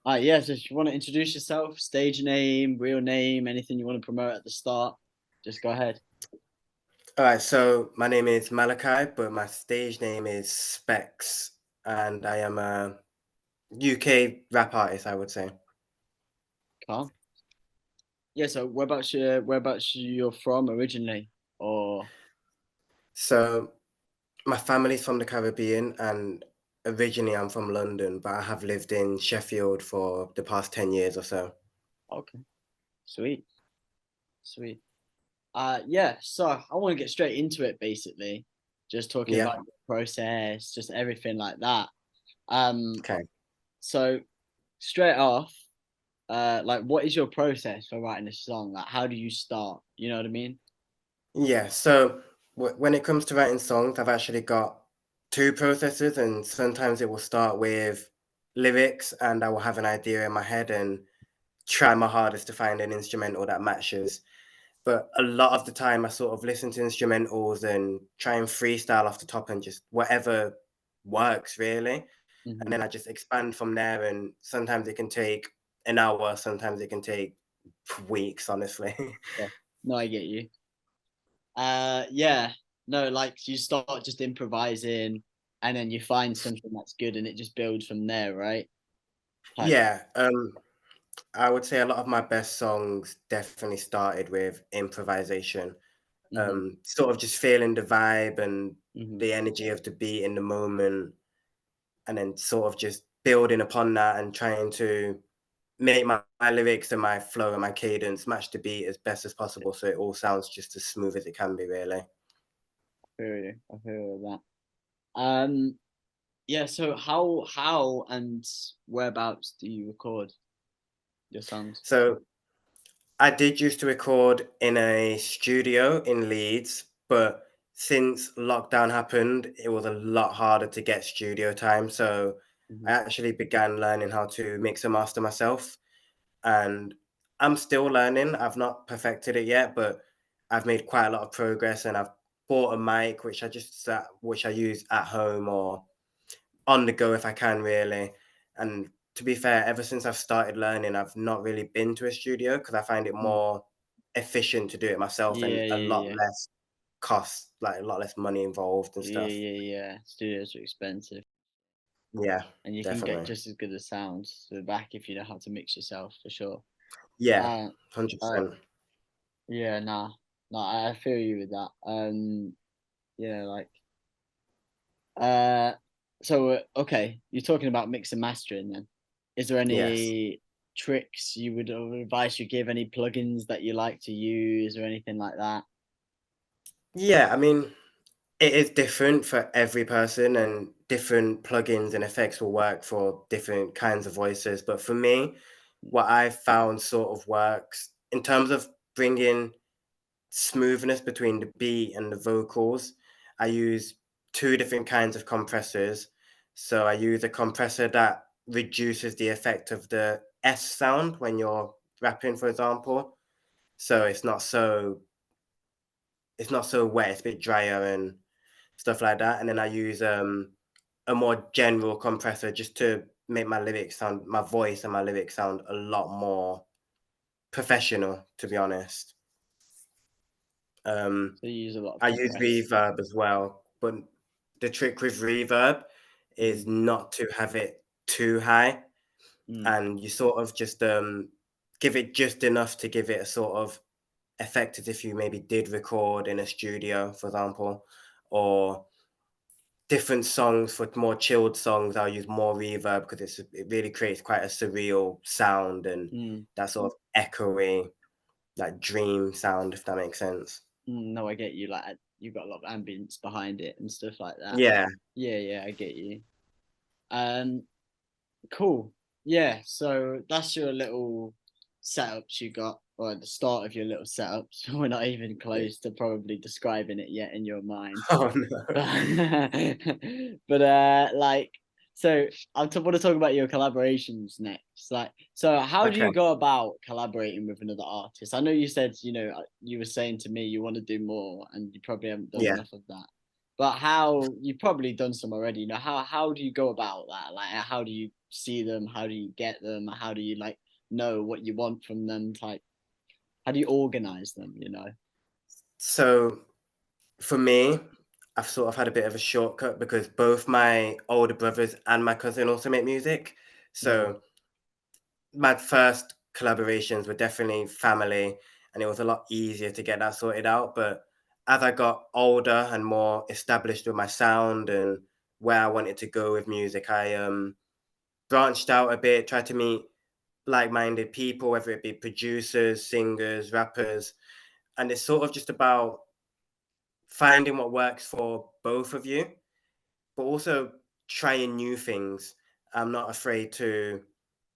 Yeah, so if you want to introduce yourself, stage name, real name, anything you want to promote at the start, just go ahead. All right, so my name is Malachi, but my stage name is Specs, and I am a UK rap artist, I would say. Carl. Yeah, so whereabouts you're from originally? Or So my family's from the Caribbean, and originally I'm from London, but I have lived in Sheffield for the past 10 years or so. okay, sweet, sweet. Yeah, so I want to get straight into it basically. Just talking Yeah. about the process, just everything like that. Um, Okay. so straight off, like what is your process for writing a song? Like how do you start? You know what I mean? Yeah. So when it comes to writing songs, I've actually got two processes, and sometimes it will start with lyrics, and I will have an idea in my head and try my hardest to find an instrumental that matches. But a lot of the time, I sort of listen to instrumentals and try and freestyle off the top and just whatever works really. And Hmm. then I just expand from there. And sometimes it can take an hour, sometimes it can take weeks, honestly. Yeah. No, I get you. Yeah, no, like you start just improvising and then you find something that's good and it just builds from there, right? Type. Yeah, I would say a lot of my best songs definitely started with improvisation. Hmm. Sort of just feeling the vibe and Hmm. the energy of the beat in the moment, and then sort of just building upon that and trying to make my lyrics and my flow and my cadence match the beat as best as possible so it all sounds just as smooth as it can be, really. I feel you. I feel that. Yeah, so how and whereabouts do you record your songs? So I did used to record in a studio in Leeds, but since lockdown happened, it was a lot harder to get studio time. So I Hmm. actually began learning how to mix and master myself. And I'm still learning. I've not perfected it yet, but I've made quite a lot of progress, and I've bought a mic which I use at home or on the go if I can, really. And to be fair, ever since I've started learning, I've not really been to a studio because I find it Mm. more efficient to do it myself and Yeah, a lot yeah, yeah. less cost, like a lot less money involved and Yeah, stuff. yeah, yeah. Studios are expensive. Yeah, And you can get definitely. just as good a sound to the back if you know how to mix yourself for sure. Yeah, Uh, uh 100%. yeah, nah. No, I feel you with that. Yeah, like Uh, okay, you're talking about mix and mastering then. Is there Yes. any tricks you would or advice you give, any plugins that you like to use or anything like that? Yeah, I mean, it is different for every person, and different plugins and effects will work for different kinds of voices. But for me, what I've found sort of works in terms of bringing smoothness between the beat and the vocals, I use two different kinds of compressors. So I use a compressor that reduces the effect of the S sound when you're rapping, for example. So it's not so wet, it's a bit drier and stuff like that. And then I use a more general compressor just to make my voice and my lyrics sound a lot more professional, to be honest. Um, So you use a lot of I use compress. reverb as well, but the trick with reverb Hmm. is not to have it too high, Mm. and you sort of just give it just enough to give it a sort of effect as if you maybe did record in a studio, for example, or different songs. For more chilled songs, I'll use more reverb because it really creates quite a surreal sound and Mm. that sort of echoey, like dream sound, if that makes sense. Mm, no, I get you. Like you've got a lot of ambience behind it and stuff like that. Yeah. Yeah, yeah, I get you. Um, Cool. Yeah, so that's your little setups you got, or at the start of your little setups. We're not even Yeah. close to probably describing it yet in your mind. Oh no. But like, so want to talk about your collaborations next. Like, so how do Okay. you go about collaborating with another artist? I know you said, you were saying to me you want to do more, and you probably haven't done Yeah. enough of that. But how you've probably done some already, you know, how do you go about that? Like how do you see them? How do you get them? How do you like know what you want from them? Type how do you organize them, you know? So for me, I've sort of had a bit of a shortcut because both my older brothers and my cousin also make music. Mm-hmm. So my first collaborations were definitely family, and it was a lot easier to get that sorted out. But as I got older and more established with my sound and where I wanted to go with music, I branched out a bit, tried to meet like-minded people, whether it be producers, singers, rappers, and it's sort of just about finding what works for both of you, but also trying new things. I'm not afraid to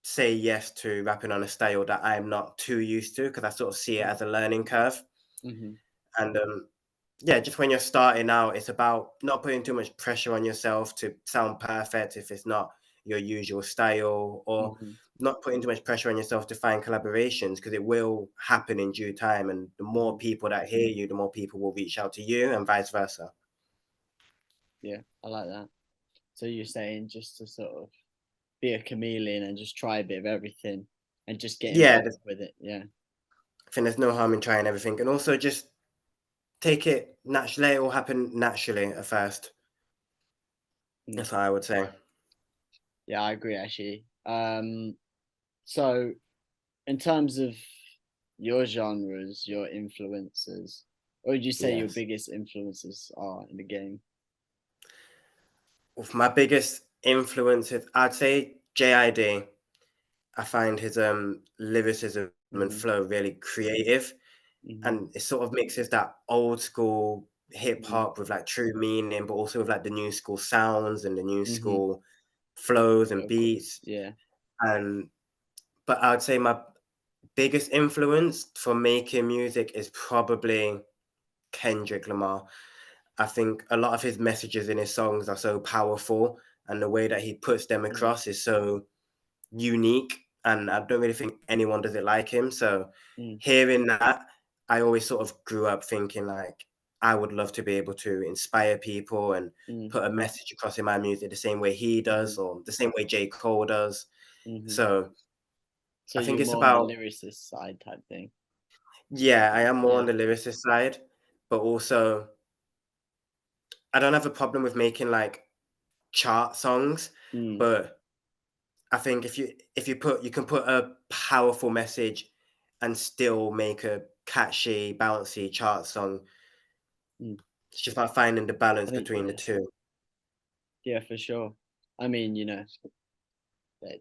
say yes to rapping on a style that I'm not too used to because I sort of see it as a learning curve. Mm-hmm. And yeah, just when you're starting out, it's about not putting too much pressure on yourself to sound perfect if it's not your usual style, or Mm-hmm. not putting too much pressure on yourself to find collaborations because it will happen in due time. And the more Mm-hmm. people that hear you, the more people will reach out to you, and vice versa. Yeah, I like that. So you're saying just to sort of be a chameleon and just try a bit of everything and just get Yeah, involved with it. Yeah. I think there's no harm in trying everything, and also just take it naturally. It will happen naturally at first. Mm. That's what I would say. Yeah, I agree actually. So in terms of your genres, your influences, what would you say your Yes. biggest influences are in the game? With my biggest influences, I'd say JID. I find his lyricism and Mm-hmm. flow really creative, Mm-hmm. and it sort of mixes that old school hip Mm-hmm. hop with like true meaning, but also with like the new school sounds and the new Mm-hmm. school flows and Vocals. beats. Yeah. And but I'd say my biggest influence for making music is probably Kendrick Lamar. I think a lot of his messages in his songs are so powerful, and the way that he puts them Mm. across is so unique. And I don't really think anyone does it like him. So Mm. hearing that, I always sort of grew up thinking like I would love to be able to inspire people and Mm. put a message across in my music the same way he Mm-hmm. does, or the same way J. Cole does. Mm-hmm. So So I think you're it's more on the about, lyricist side type thing. yeah, I am more Yeah. on the lyricist side, but also I don't have a problem with making like chart songs, Mm. but I think you can put a powerful message and still make a catchy, bouncy chart song. Mm. It's just about finding the balance I think between the yeah, two. yeah, for sure. I mean, you know, that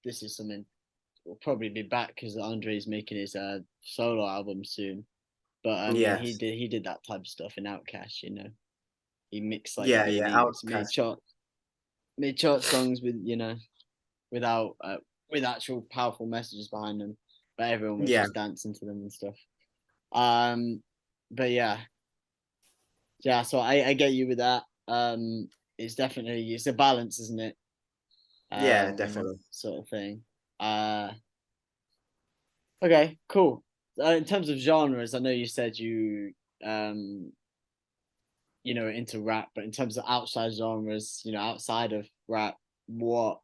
this is something we'll probably be back because Andre's making his solo album soon. But I mean, Yes. he did that type of stuff in Outcast. You know, he mixed like Yeah, yeah, really Outcast. made chart songs with you know without with actual powerful messages behind them, but everyone was Yeah, just dancing to them and stuff. Um, but yeah, yeah. So I get you with that. It's definitely it's a balance, isn't it? yeah, definitely. Sort of thing. Okay, cool. In terms of genres, I know you said um you know into rap, but in terms of outside genres, you know, outside of rap, what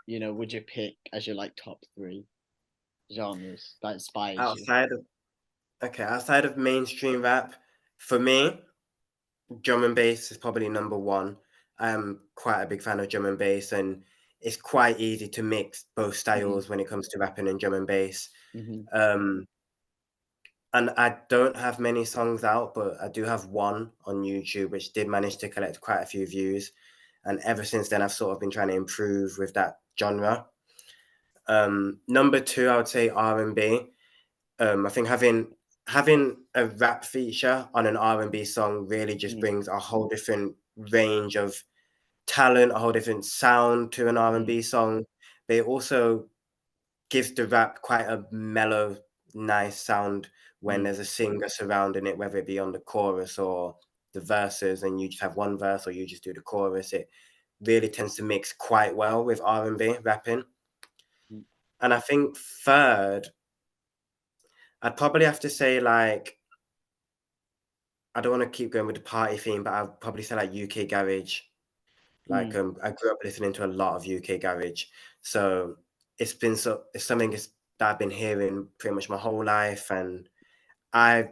you know would you pick as your like top three genres that inspires you? Outside of outside of mainstream rap, for me, drum and bass is probably number one. I am quite a big fan of drum and bass, and it's quite easy to mix both Mm-hmm. styles when it comes to rapping and drum and bass. Mm-hmm. Um, And I don't have many songs out, but I do have one on YouTube, which did manage to collect quite a few views. And ever since then, I've sort of been trying to improve with that genre. Number two, I would say R&B. I think having a rap feature on an R&B song really just Mm-hmm. brings a whole different range of talent, a whole different sound to an R&B song. But it also gives the rap quite a mellow, nice sound when Mm-hmm. there's a singer surrounding it, whether it be on the chorus or the verses, and you just have one verse or you just do the chorus. It really tends to mix quite well with R&B rapping. And I think third, I'd probably have to say like I don't want to keep going with the party theme, but I'll probably say like UK garage. Like, Mm, I grew up listening to a lot of UK garage, so it's something that I've been hearing pretty much my whole life, and I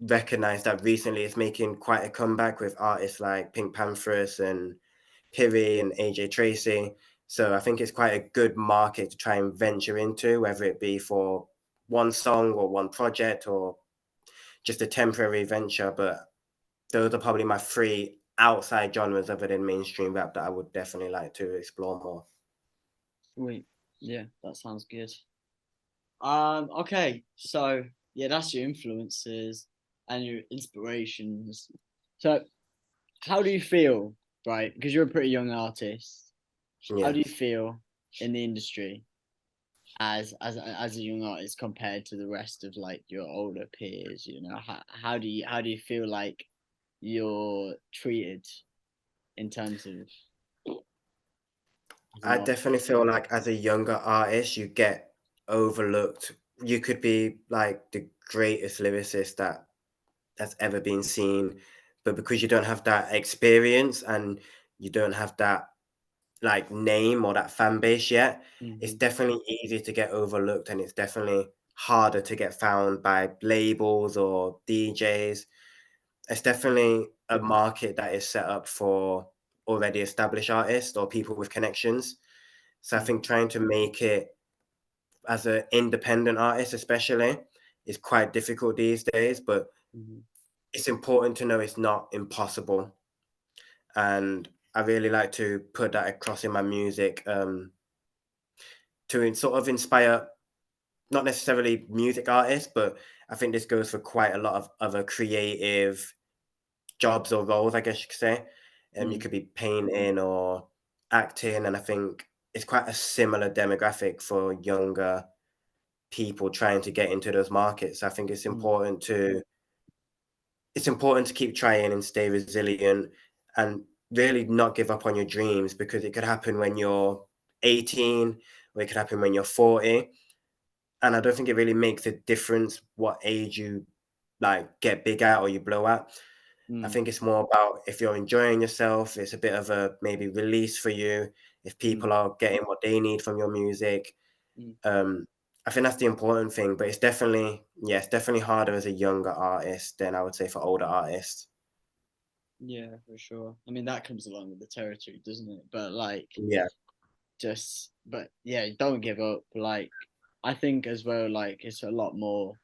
recognize that recently it's making quite a comeback with artists like Pink Panthers and Piri and AJ Tracy. So I think it's quite a good market to try and venture into, whether it be for one song or one project or just a temporary venture. But those are probably my three outside genres other than mainstream rap that I would definitely like to explore more. sweet. Yeah, that sounds good. Okay, so yeah, that's your influences and your inspirations. So, how do you feel, right? Because you're a pretty young artist. How Yeah. do you feel in the industry as a young artist compared to the rest of like your older peers? You know, how do you feel like you're treated in terms of the I market? definitely feel like as a younger artist, you get overlooked. You could be like the greatest lyricist that's ever been seen, but because you don't have that experience and you don't have that like name or that fan base yet, it's Hmm. definitely easy to get overlooked, and it's definitely harder to get found by labels or DJs. It's definitely a market that is set up for already established artists or people with connections. So I think trying to make it as an independent artist, especially, is quite difficult these days. But Hmm. it's important to know it's not impossible, and I really like to put that across in my music, to sort of inspire not necessarily music artists, but I think this goes for quite a lot of other creative jobs or roles, I guess you could say. You Mm, could be painting or acting, and I think it's quite a similar demographic for younger people trying to get into those markets. I think mm, it's important to keep trying and stay resilient and really not give up on your dreams, because it could happen when you're 18 or it could happen when you're 40. And I don't think it really makes a difference what age you like get big at or you blow at. I mm, think it's more about if you're enjoying yourself, it's a bit of a maybe release for you. If mm, people are getting what they need from your music, mm. um, I think that's the important thing. But it's definitely, yeah, it's definitely harder as a younger artist than I would say for older artists. Yeah, for sure. I mean, that comes along with the territory, doesn't it? But like, Yeah, but yeah, don't give up. Like, I think as well, like, it's a lot more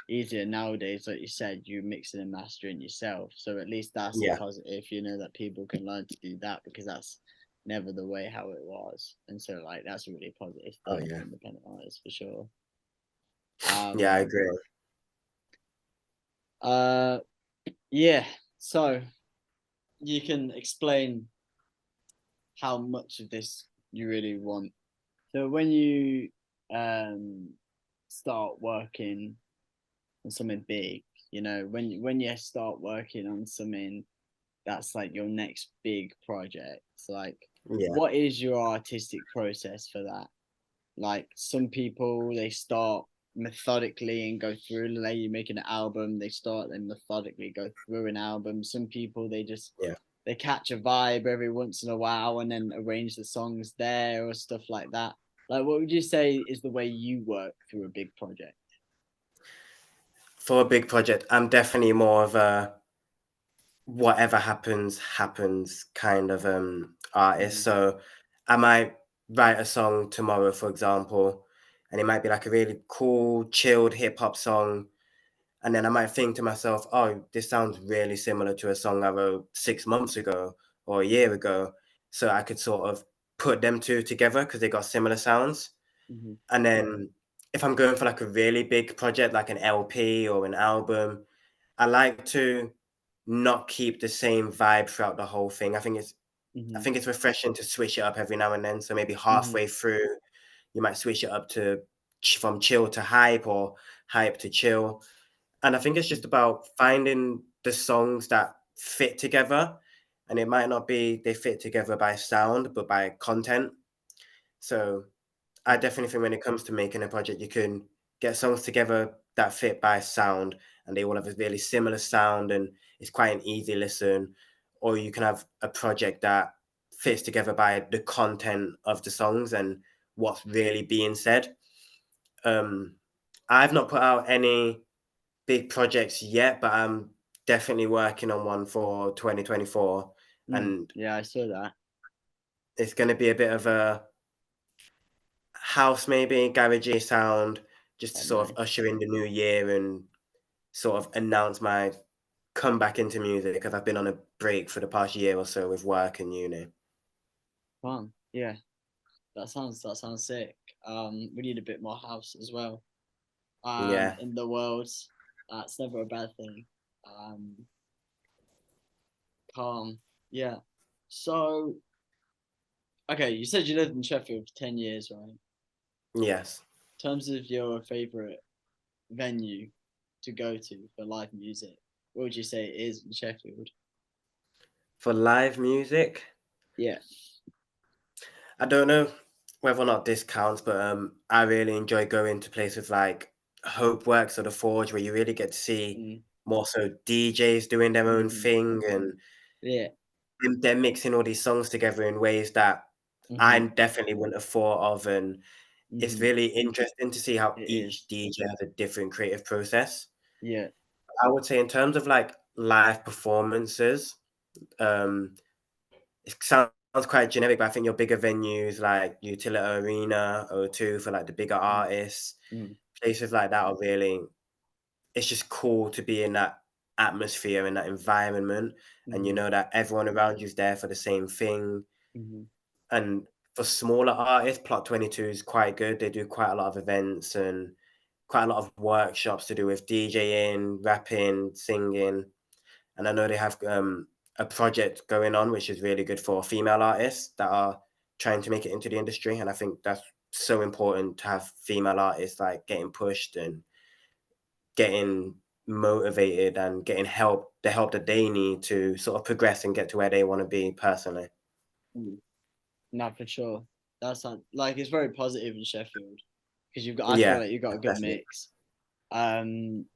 easier nowadays. Like you said, you mixing and mastering yourself. So at least that's a yeah. positive, that people can learn to do that because that's never the way how it was. And so, like, that's a really positive Oh thing for yeah, independent artists for sure. yeah. I Um, agree. uh, yeah. So you can explain how much of this you really want. So when you um start working on something big, when you start working on something that's like your next big project, like Yeah, what is your artistic process for that? Like some people they start methodically and go through, like you make an album, they start and methodically go through an album. Some people yeah. they catch a vibe every once in a while and then arrange the songs there or stuff like that. Like what would you say is the way you work through a big project? For a big project, I'm definitely more of a whatever happens, happens kind of artist. Mm-hmm. So I might write a song tomorrow, for example, and it might be like a really cool, chilled hip hop song. And then I might think to myself, oh, this sounds really similar to a song I wrote 6 months ago or a year ago. So I could sort of put them two together because they got similar sounds. Mm-hmm. And then if I'm going for like a really big project, like an LP or an album, I like to not keep the same vibe throughout the whole thing. I Mm-hmm. think it's refreshing to switch it up every now and then. So maybe Mm-hmm. halfway through, you might switch it up to from chill to hype or hype to chill. And I think it's just about finding the songs that fit together. And it might not be they fit together by sound, but by content. So I Yeah. definitely think when it comes to making a project, you can get songs together that fit by sound, and they all have a really similar sound, and it's quite an easy listen. Or you can have a project that fits together by the content of the songs and what's really being said. Um, I've not put out any big projects yet, but I'm definitely working on one for 2024, and Yeah, I saw that. it's going to be a bit of a house, maybe garagey sound, just to Oh, sort of nice. usher in the new year and sort of announce my comeback into music because I've been on a break for the past year or so with work and uni. Fun. Yeah, that sounds sick. We need a bit more house as well. Yeah. In the world. That's never a bad thing. Um, calm. Yeah. So, okay, you said you lived in Sheffield for 10 years, right? In Yes. terms of your favorite venue to go to for live music, what would you say it is in Sheffield? For live music, Yeah. I don't know whether or not this counts, but I really enjoy going to places like Hope Works or the Forge, where you really get to see Mm, more so DJs doing their own hmm thing, and Yeah. they're mixing all these songs together in ways that I hmm definitely wouldn't have thought of, and it's hmm really interesting to see how It each is. DJ has a different creative process. Yeah. I would say in terms of like live performances, um, it sounds quite generic, but I think your bigger venues like Utilita Arena, O2 for like the bigger Mm, artists, mm, places like that are really, it's just cool to be in that atmosphere and that environment, and you hmm know that everyone around you is there for the same thing. hmm And for smaller artists, Plot 22 is quite good. They do quite a lot of events and quite a lot of workshops to do with DJing, rapping, singing. And I know they have a project going on, which is really good for female artists that are trying to make it into the industry. And I think that's so important to have female artists like getting pushed and getting motivated and getting help, the help that they need to sort of progress and get to where they want to be personally. mm. No, for sure. That's not, like it's very positive in Sheffield because you've got. I feel Yeah, like you've got a good definitely. mix. Um,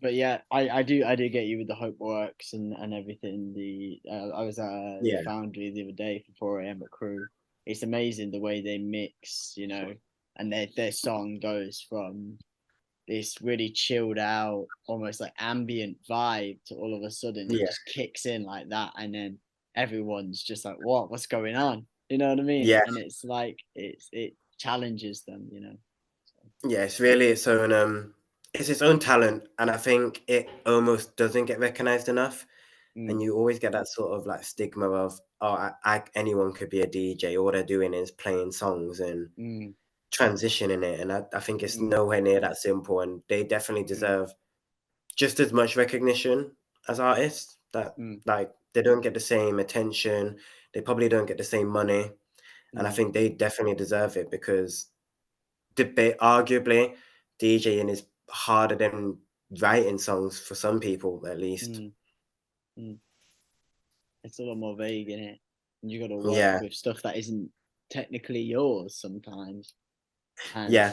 but yeah, I do get you with the Hope Works and everything. I was at the Yeah, Foundry the other day for 4 a.m. at Crew. It's amazing the way they mix, and their song goes from this really chilled out, almost like ambient vibe to all of a sudden it yeah, just kicks in like that, and then everyone's just like, What's going on?" You know what I mean? yeah, And it's like it challenges them. So, yeah. It's really it's its own talent, and I think it almost doesn't get recognized enough. And mm, you always get that sort of like stigma of, oh, anyone could be a DJ. All they're doing is playing songs and mm, transitioning it. And I think it's mm, nowhere near that simple. And they definitely mm, deserve just as much recognition as artists. That mm, like they don't get the same attention. They probably don't get the same money. And I mm, think they definitely deserve it because debate arguably DJing is harder than writing songs for some people at least. mm, mm. It's a lot more vague in it, and you got to work Yeah. with stuff that isn't technically yours sometimes. And Yeah.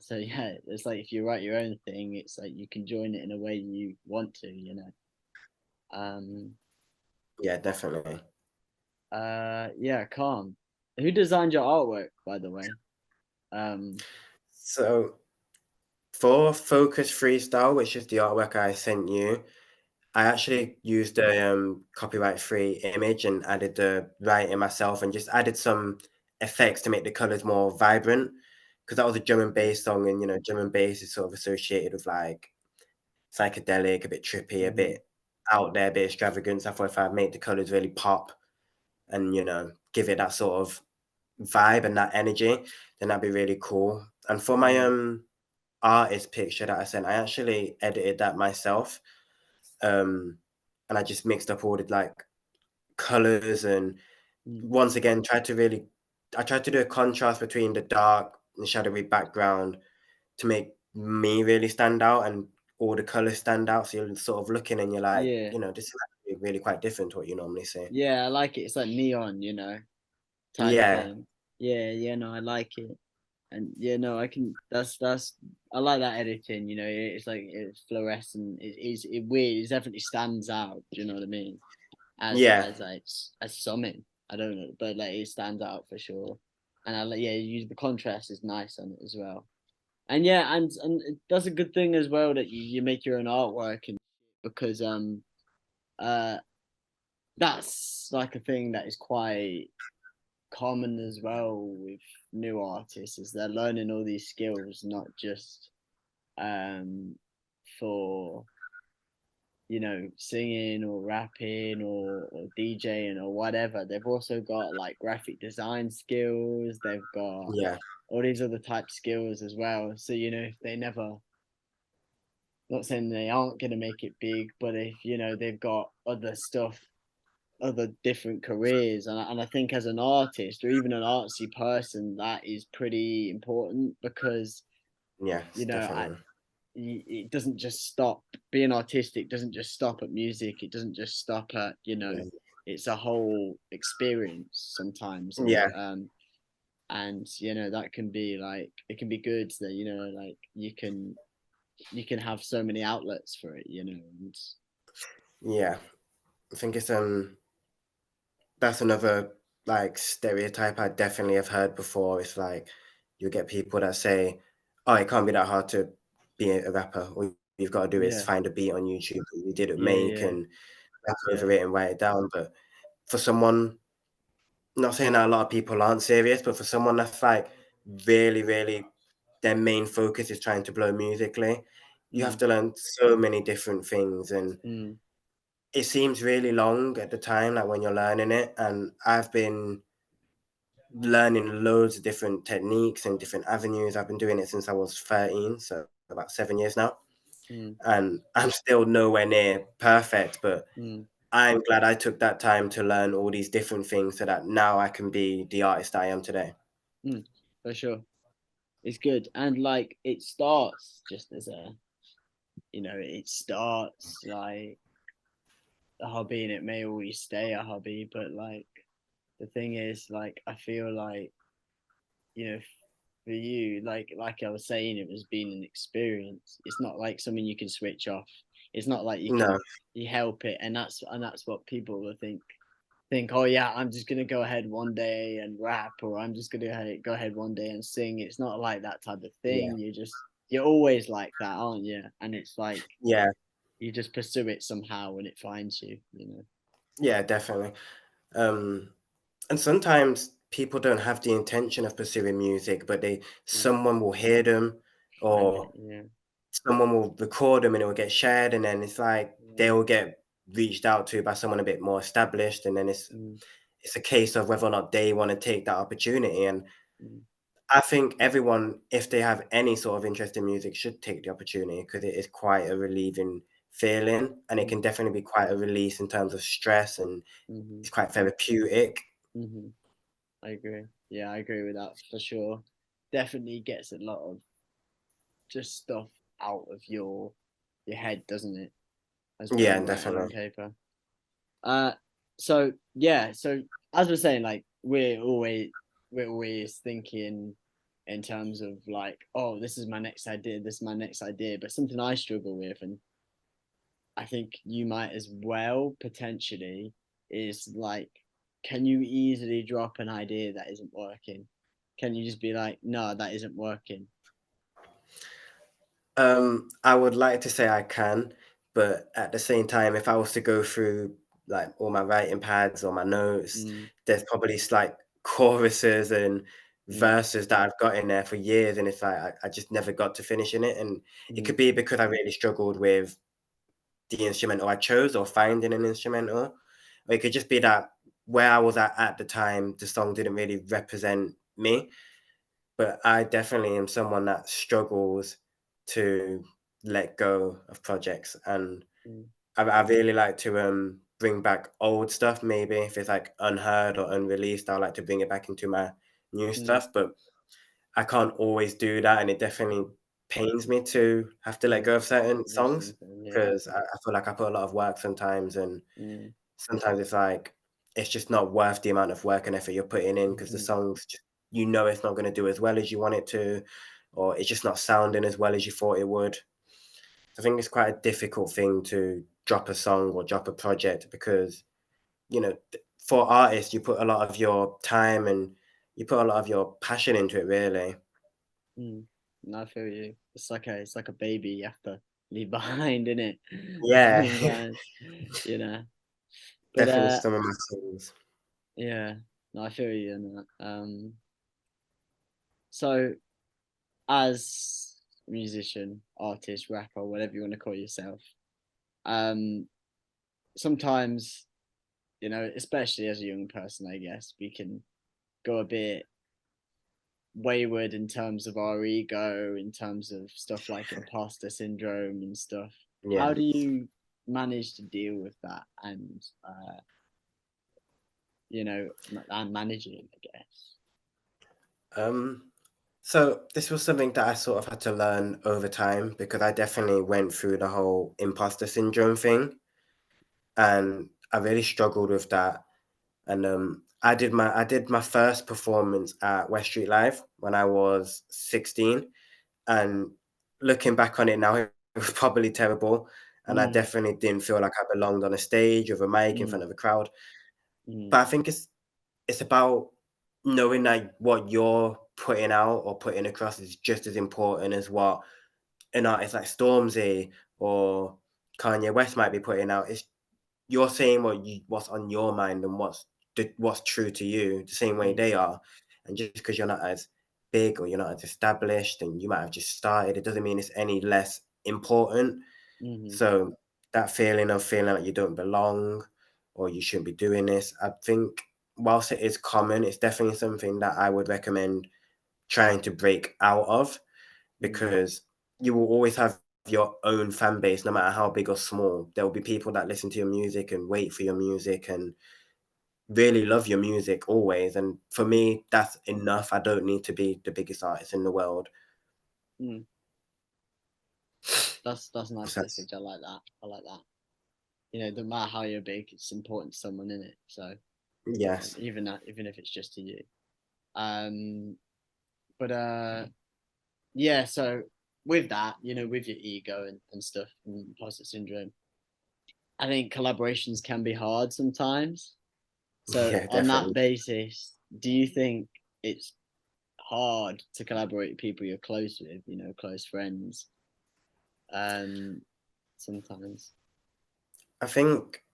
so yeah, it's like if you write your own thing, it's like you can join it in a way you want to. Um, Yeah, definitely. yeah, calm. Who designed your artwork, by the way? Um, So for Focus Freestyle, which is the artwork I sent you, I actually used a copyright-free image and added the writing myself and just added some effects to make the colors more vibrant. Because that was a drum and yeah. bass song, and drum and bass is sort of associated with like psychedelic, a bit trippy, a hmm bit out there, a bit extravagant. So I thought if I make the colors really pop and give it that sort of vibe and that energy, then that'd be really cool. And for my hmm artist picture that I sent, I actually edited that myself. Um, and I just mixed up all the like colors and mm once again I tried to do a contrast between the dark and shadowy background to make me really stand out and all the colors stand out. So you're sort of looking and you're like, Yeah, this is actually really quite different to what you normally see. yeah, I like it. It's like neon, type Yeah. thing. Yeah, yeah, no, I like it. And yeah, no, I can. That's I like that editing. You know, it's like it's fluorescent. It weird. It definitely stands out. Do you know what I mean? Yeah, As something. I don't know, but like it stands out for sure. And I like yeah, you use the contrast is nice on it as well. And yeah, that's a good thing as well that you make your own artwork and because uh that's like a thing that is quite common as well with new artists is they're learning all these skills not just um for singing or rapping or DJing or whatever. They've also got like graphic design skills. They've got yeah, all these other type skills as well. So if they never, not saying they aren't going to make it big, but if they've got other stuff, other different careers, and I think as an artist or even an artsy person, that is pretty important because yes, I definitely. it doesn't just stop being artistic doesn't just stop at music, it doesn't just stop at Yeah, it's a whole experience sometimes. and yeah, um and that can be like it can be good that like you can have so many outlets for it, and yeah. I think it's that's another like stereotype I definitely have heard before. It's like you get people that say, "Oh, it can't be that hard to be a rapper. All you've got to do is yeah, find a beat on YouTube that you didn't yeah, make yeah, and rap yeah. over it and write it down." But for someone, not saying that a lot of people aren't serious, but for someone that's like really, really, their main focus is trying to blow musically, you have mm, to learn so many different things, and mm, it seems really long at the time, like when you're learning it. And I've been learning loads of different techniques and different avenues. I've been doing it since I was 13, so about 7 years now. mm, And I'm still nowhere near perfect, but mm, I'm glad I took that time to learn all these different things so that now I can be the artist I am today. mm, for sure. It's good, and like it starts just as a it starts like a hobby, and it may always stay a hobby, but like the thing is, like, I feel like you know for you, like I was saying, it was being an experience. It's not like something you can switch off. It's not like No, you help it, and that's what people will think, oh yeah, I'm just gonna go ahead one day and rap, or I'm just gonna go ahead one day and sing. It's not like that type of yeah, thing. You're always like that, aren't you? And it's like yeah, you just pursue it somehow and it finds you. yeah, definitely. Um, and sometimes people don't have the intention of pursuing music, but Mm. someone will hear them, Find it, or yeah. someone will record them and it will get shared, and then it's like Yeah. they will get reached out to by someone a bit more established, and then Mm, it's a case of whether or not they want to take that opportunity. And mm, I think everyone, if they have any sort of interest in music, should take the opportunity because it is quite a relieving feeling, and it mm, can definitely be quite a release in terms of stress, and mhm, it's quite therapeutic. mhm. I agree. Yeah, I agree with that for sure. Definitely gets a lot of just stuff out of your head, doesn't it? As well, Yeah, writing on definitely. paper. Uh, so yeah, so as we're saying, like we're always thinking in terms of like, oh, this is my next idea, this is my next idea. But something I struggle with, and I think you might as well potentially, is like, can you easily drop an idea that isn't working? Can you just be like, no, that isn't working? I would like to say I can, but at the same time, if I was to go through like all my writing pads or my notes, Mm, there's probably like choruses and mm, verses that I've got in there for years, and it's like I just never got to finishing it. And it mm, could be because I really struggled with the instrumental I chose or finding an instrumental, or it could just be that where I was at the time, the song didn't really represent me. But I definitely am someone that struggles to let go of projects, and mm, I really like to bring back old stuff. Maybe if it's like unheard or unreleased, I like to bring it back into my new mm, stuff. But I can't always do that, and it definitely pains me to have to let mm. go of certain There's songs something, yeah. because I feel like I put a lot of work sometimes, and Mm, sometimes it's like it's just not worth the amount of work and effort you're putting in because the mhm, songs just you know it's not going to do as well as you want it to, or it's just not sounding as well as you thought it would. I think it's quite a difficult thing to drop a song or drop a project because, for artists, you put a lot of your time and you put a lot of your passion into it, really. Mm. No, I feel you. It's like a baby you have to leave behind, innit? Yeah, Sometimes, you know. But definitely some of my songs. yeah, no, I feel you in that. So as a musician, artist, rapper, whatever you want to call yourself, um, sometimes, especially as a young person, I guess, we can go a bit wayward in terms of our ego, in terms of stuff like imposter syndrome and stuff. How Yeah. do you manage to deal with that and, and manage it, I guess? Um, so this was something that I sort of had to learn over time because I definitely went through the whole imposter syndrome thing, and I really struggled with that. And I did my first performance at West Street Live when I was 16, and looking back on it now, it was probably terrible, and I Mm, definitely didn't feel like I belonged on a stage with a mic in mm, front of a crowd. mm, But I think it's about knowing that what you're putting out or putting across is just as important as what an artist like Stormzy or Kanye West might be putting out. It's you're saying what's on your mind and what's true to you, the same way mm, they are. And just because you're not as big or you're not as established and you might have just started, it doesn't mean it's any less important. mm, So that feeling of feeling like you don't belong or you shouldn't be doing this, I think whilst it is common, it's definitely something that I would recommend trying to break out of mm, because you will always have your own fan base, no matter how big or small. There will be people that listen to your music and wait for your music and really love your music always. And for me, that's enough. I don't need to be the biggest artist in the world. mm. That's a nice So that's, message. I like that. I like that. No matter how you're big, it's important to someone in it. So yes. even if it's just to you. Um, but yeah. So with that, with your ego and stuff and imposter syndrome, I think collaborations can be hard sometimes. So Yeah, on that definitely. basis, do you think it's hard to collaborate with people you're close with, close friends, um, sometimes? I think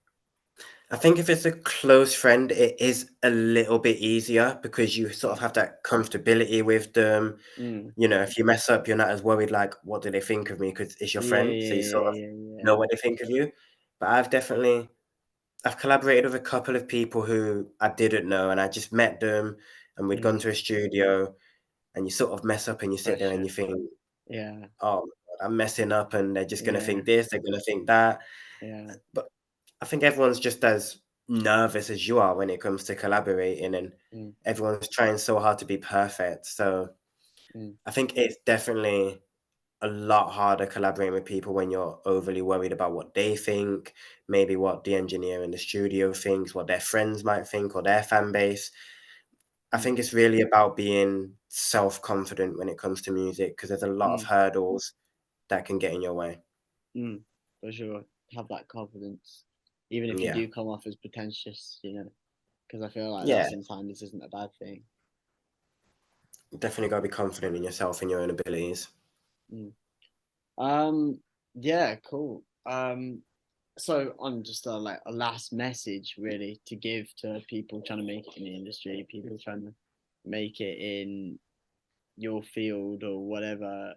I think if it's a close friend, it is a little bit easier because you sort of Mm, have that comfortability with them. mm. If you mess up, you're not as worried, like, what do they think of me? Because it's your Yeah, friend, so you yeah, sort of yeah, yeah, know what they think of you. But I've collaborated with a couple of people who I didn't know, and I just met them, and we'd yeah. gone to a studio, and you sort of mess up, and you sit there and Pressure. you think, Yeah, "Oh, my God, I'm messing up, and they're just gonna yeah, think this, they're gonna think that." yeah. But I think everyone's just as nervous as you are when it comes to collaborating, and Mm, everyone's trying so hard to be perfect. So mm, I think it's definitely a lot harder collaborating with people when you're overly worried about what they think, maybe what the engineer in the studio thinks, what their friends might think, or their fan base. I mm, think it's really about being self confident when it comes to music because there's a lot of mm, hurdles that can get in your way. mm. For sure. Have that confidence, even if you Yeah. do come off as pretentious, because I feel like that Yeah. sometimes isn't a bad thing. Definitely got to be confident in yourself and your own abilities. Mm. Um, yeah, cool. So on just like a last message really to give to people trying to make it in the industry, people trying to make it in your field or whatever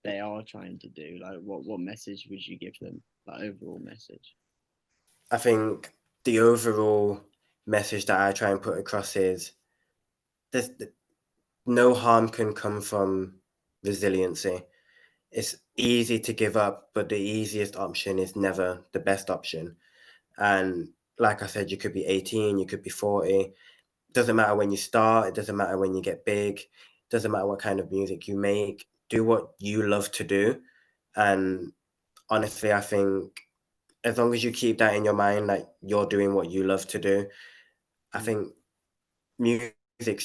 they are trying to do. Like, what message would you give them? Like overall message. I think the overall message that I try and put across is there's no harm can come from resiliency. It's easy to give up, but the easiest option is never the best option. And like I said, you could be 18, you could be 40. Doesn't matter when you start, it doesn't matter when you get big, doesn't matter what kind of music you make. Do what you love to do. And honestly, I think as long as you keep that in your mind, that you're doing what you love to do, I Mm, think music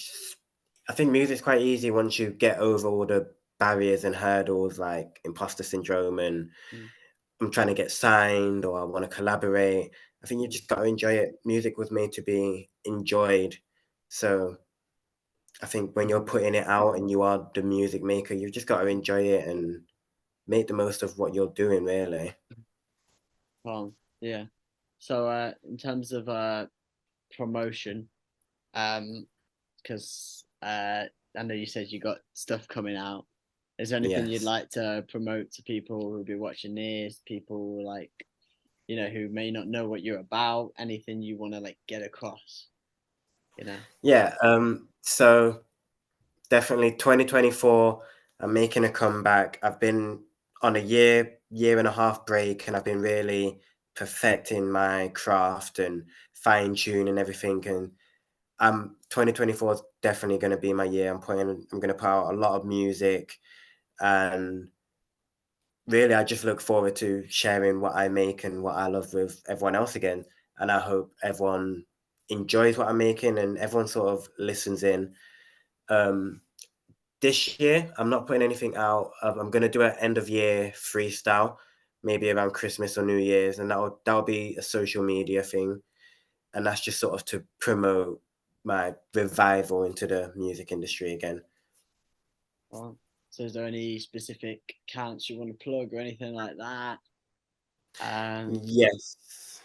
I think music's quite easy once you get over all the barriers and hurdles like imposter syndrome and Mm, I'm trying to get signed or I want to collaborate. I think you mm, just got to enjoy it. Music was made to be enjoyed. So I think when you're mhm, putting it out and you are the music maker, you've just got to enjoy it and make the most of what you're doing, really. well, yeah. So, in terms of promotion, because I know you said you got stuff coming out. Is there anything you'd Yes. like to promote to people who'll be watching this? People like, who may not know what you're about. Anything you want to like get across? You know. Yeah. So definitely 2024, I'm making a comeback. I've been on a year and a half break, and I've been really perfecting my craft and fine tuning everything. And 2024 is definitely going to be my year. I'm going to put out a lot of music, and really, I just look forward to sharing what I make and what I love with everyone else again. And I hope everyone enjoys what I'm making and everyone sort of listens in. Um, this year, I'm not putting anything out. I'm gonna do an end of year freestyle, maybe around Christmas or New Year's, and that'll be a social media thing, and that's just sort of to promote my revival into the music industry again. Well, so is there any specific accounts you want to plug or anything like that? Yes.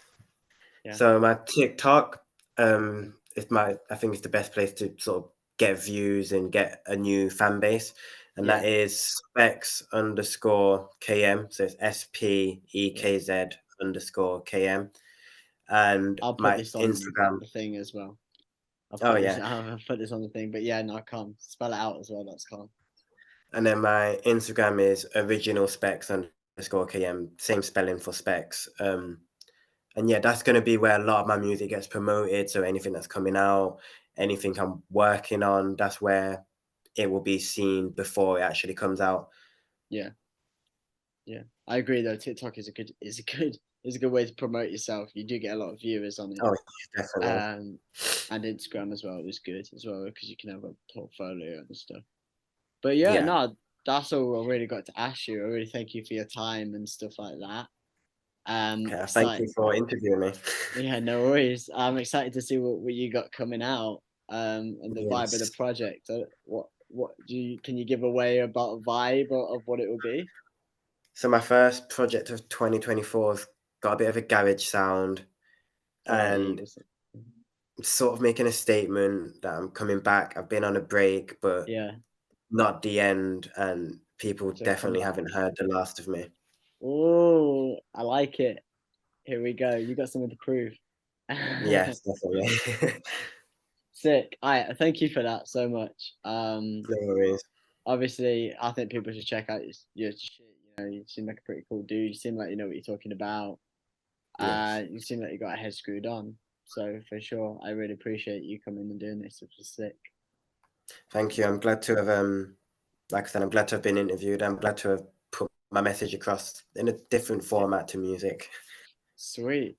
Yeah, So my TikTok, is I think it's the best place to sort of get views and get a new fan base, and that yeah, is Specs_KM. So it's yeah. SPEKZ_KM, and I'll put my this on Instagram. the thing as well. I'll Oh put this. yeah, I'll put this on the thing. But yeah, no, I can't spell it out as well. That's calm. and then my Instagram is original Specs_KM. Same spelling for Specs. And yeah, that's going to be where a lot of my music gets promoted. So anything that's coming out, anything I'm working on, that's where it will be seen before it actually comes out. Yeah, yeah. I agree though. TikTok is a good way to promote yourself. You do get a lot of viewers on it. Oh, definitely. Um, and Instagram as well is good as well because you can have a portfolio and stuff. But yeah, Yeah. no, that's all I really got to ask you. I really thank you for your time and stuff like that. Okay. Thank Excited. you for interviewing me. Yeah, no worries. I'm excited to see what you got coming out. And the vibe of the Yes. project. What do you can you give away about a vibe of what it will be? So my first project of 2024's got a bit of a garage sound Oh yeah, you and just sort of making a statement that I'm coming back. I've been on a break, but yeah, not the end, and people so come definitely back. haven't heard the last of me. Oh, I like it. Here we go. You got something to prove. Yes, definitely. Sick. I thank you for that so much. No worries. Obviously, I think people should check out your shit. You seem like a pretty cool dude. You seem like you know what you're talking about. Yes. You seem like you got a head screwed on. So for sure, I really appreciate you coming and doing this. It was sick. Thank you. I'm glad to have, like I said, I'm glad to have been interviewed. I'm glad to have put my message across in a different Yeah, format to music. sweet.